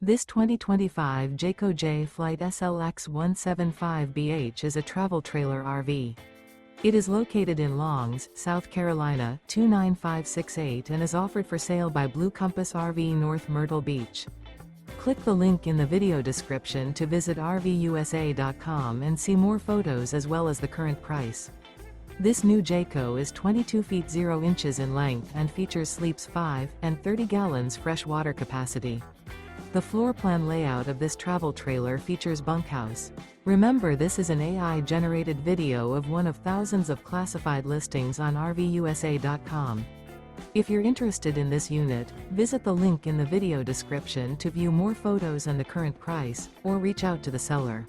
This 2025 Jayco Jay Flight SLX 175BH is a travel trailer RV. It is located in Longs, South Carolina, 29568 and is offered for sale by Blue Compass RV North Myrtle Beach. Click the link in the video description to visit RVUSA.com and see more photos as well as the current price. This new Jayco is 22 feet 0 inches in length and features sleeps 5 and 30 gallons fresh water capacity. The floor plan layout of this travel trailer features bunkhouse. Remember, this is an AI-generated video of one of thousands of classified listings on RVUSA.com. If you're interested in this unit, visit the link in the video description to view more photos and the current price, or reach out to the seller.